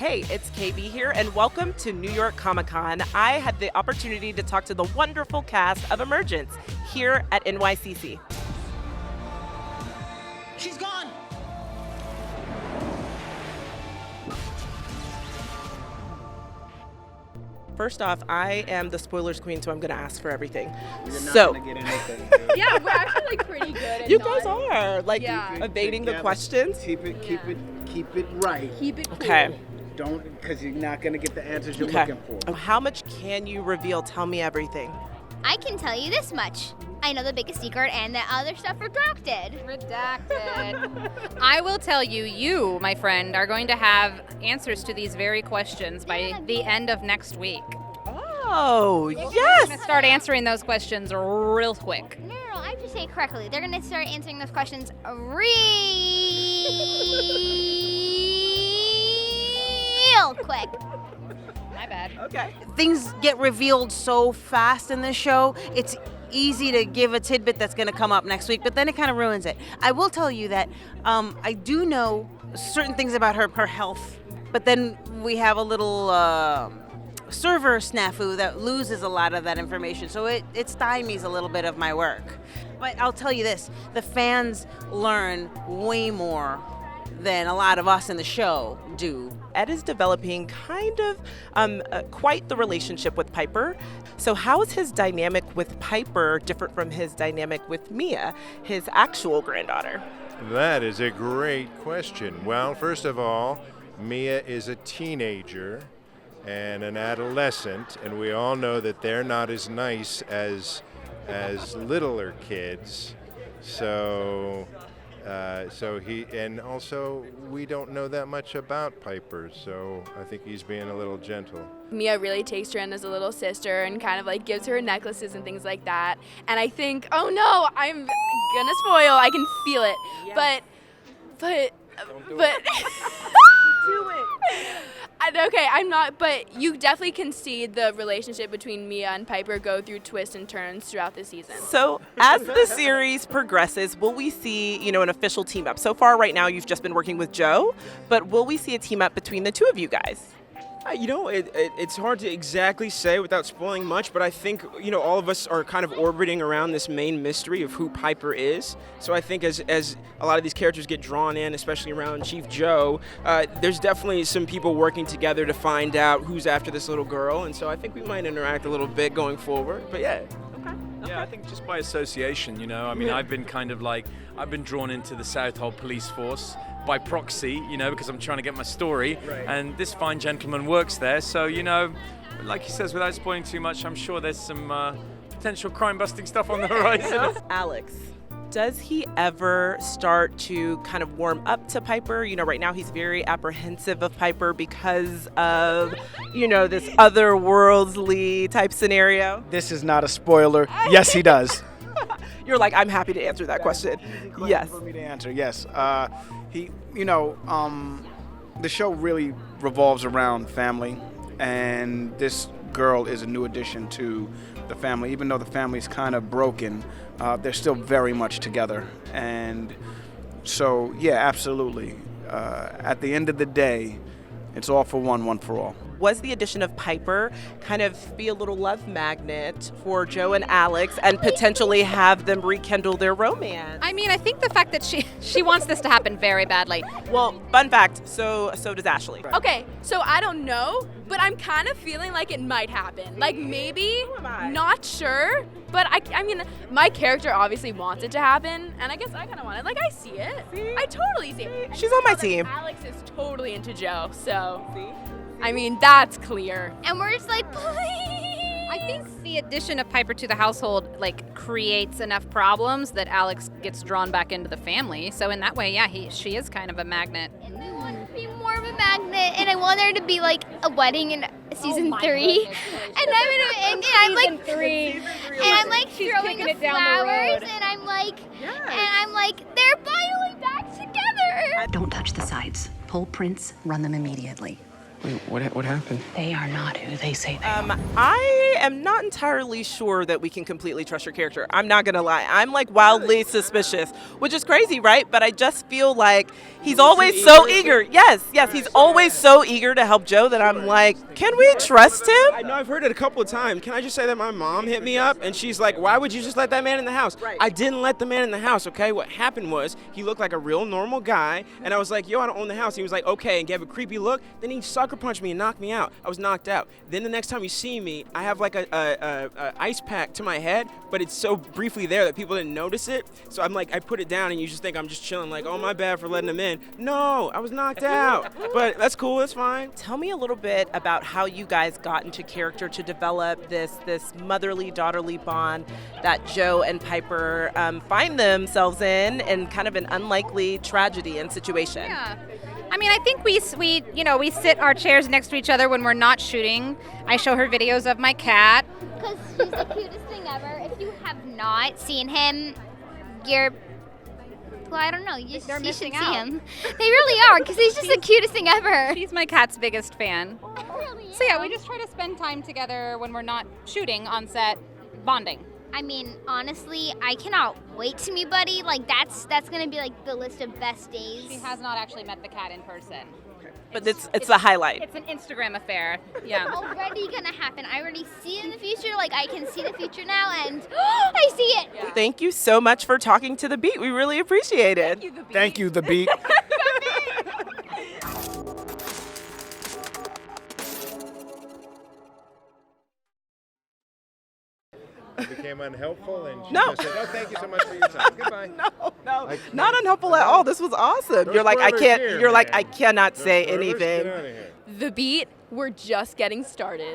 Hey, it's KB here, and welcome to New York Comic Con. I had the opportunity to talk to the wonderful cast of Emergence here at NYCC. She's gone! First off, I am the spoilers queen, so I'm going to ask for everything. You're not gonna get anything. Yeah, we're actually pretty good at You guys are, Yeah. evading the Together. questions. Keep it right. Keep it cool. Okay. Don't, because you're not gonna get the answers you're Okay. looking for. How much can you reveal? Tell me everything. I can tell you this much. I know the biggest secret and the other stuff redacted. Redacted. I will tell you, you, my friend, are going to have answers to these very questions by the end of next week. Oh, I'm yes! going to start answering those questions real quick. No, I have to say it correctly. They're going to start answering those questions real quick. My bad. Okay. Things get revealed so fast in this show, it's easy to give a tidbit that's going to come up next week, but then it kind of ruins it. I will tell you that I do know certain things about her health, but then we have a little server snafu that loses a lot of that information, so it stymies a little bit of my work. But I'll tell you this, the fans learn way more than a lot of us in the show do. Ed is developing kind of quite the relationship with Piper. So how is his dynamic with Piper different from his dynamic with Mia, his actual granddaughter? That is a great question. Well, first of all, Mia is a teenager and an adolescent, and we all know that they're not as nice as littler kids. So he, and also we don't know that much about Piper, so I think he's being a little gentle. Mia really takes her in as a little sister and kind of like gives her necklaces and things like that. And I think, oh no, I'm gonna spoil. I can feel it. Yes. But Do it. okay, I'm not. But you definitely can see the relationship between Mia and Piper go through twists and turns throughout the season. So as the series progresses, will we see, an official team up? So far right now you've just been working with Joe, but will we see a team up between the two of you guys? It's hard to exactly say without spoiling much, but I think, all of us are kind of orbiting around this main mystery of who Piper is. So I think as a lot of these characters get drawn in, especially around Chief Joe, there's definitely some people working together to find out who's after this little girl. And so I think we might interact a little bit going forward. But yeah. Yeah, I think just by association, I've been I've been drawn into the Southhold Police Force by proxy, because I'm trying to get my story. Right. And this fine gentleman works there. So, like he says, without spoiling too much, I'm sure there's some potential crime-busting stuff on the horizon. Alex, does he ever start to kind of warm up to Piper? Right now he's very apprehensive of Piper because of, this otherworldly type scenario. This is not a spoiler. Yes, he does. You're like, I'm happy to answer that question. Yes. For me to answer, yes. The show really revolves around family, and this girl is a new addition to the family. Even though the family's kind of broken, they're still very much together. And so, yeah, absolutely. At the end of the day, it's all for one for all. Was the addition of Piper kind of be a little love magnet for Joe and Alex and potentially have them rekindle their romance? I mean, I think the fact that she wants this to happen very badly. Well, fun fact, so does Ashley. Okay, so I don't know, but I'm kind of feeling like it might happen. Like maybe, Who am I? not sure, but I mean, my character obviously wants it to happen, and I guess I kind of want it. Like I see it. See? I totally see it. She's on my Like, team. Alex is totally into Joe, so I mean that's clear. And we're just like, please. I think the addition of Piper to the household creates enough problems that Alex gets drawn back into the family. So in that way, yeah, she is kind of a magnet. And I want it to be more of a magnet, and I want there to be like a wedding in season 3. And I'm like throwing the flowers, and I'm like, they're finally back together. Don't touch the sides. Pull prints, run them immediately. Wait, what happened? They are not who they say they are. I am not entirely sure that we can completely trust your character. I'm not gonna lie. I'm like wildly suspicious, which is crazy, right? But I just feel like he's always so eager. Yes, he's always so eager to help Joe that I'm like, can we trust him? I know I've heard it a couple of times. Can I just say that my mom hit me up and she's like, why would you just let that man in the house? Right. I didn't let the man in the house, okay? What happened was he looked like a real normal guy, and I was like, yo, I don't own the house. He was like, okay, and gave a creepy look. Then he sucker punched me and knocked me out. I was knocked out. Then the next time you see me, I have like a ice pack to my head, but it's so briefly there that people didn't notice it. So I'm like, I put it down and you just think I'm just chilling, like, oh, my bad for letting him in. No, I was knocked out. But that's cool, that's fine. Tell me a little bit about how you guys got into character to develop this motherly daughterly bond that Joe and Piper find themselves in kind of an unlikely tragedy and situation. Yeah. I mean, I think we sit our chairs next to each other when we're not shooting. I show her videos of my cat. Because she's the cutest thing ever. If you have not seen him, you're... Well, I don't know. You should missing see out. him. They really are, because he's just the cutest thing ever. She's my cat's biggest fan. Really So yeah, am. we just try to spend time together when we're not shooting on set, bonding. I mean, honestly, I cannot wait to meet Buddy. Like, that's gonna be like the list of best days. She has not actually met the cat in person. But it's a highlight. It's an Instagram affair. Yeah. Already gonna happen. I already see it in the future. Like, I can see the future now, and I see it. Yeah. Thank you so much for talking to The Beat. We really appreciate it. Thank you, The Beat. Became unhelpful, and she No. just said, "Oh, thank you so much for your time. Goodbye." No, I not can't- unhelpful at all. This was awesome. No you're like, I spoilers can't. here, You're like, man. I cannot No say spoilers, anything. get outta here. The Beat, we're just getting started.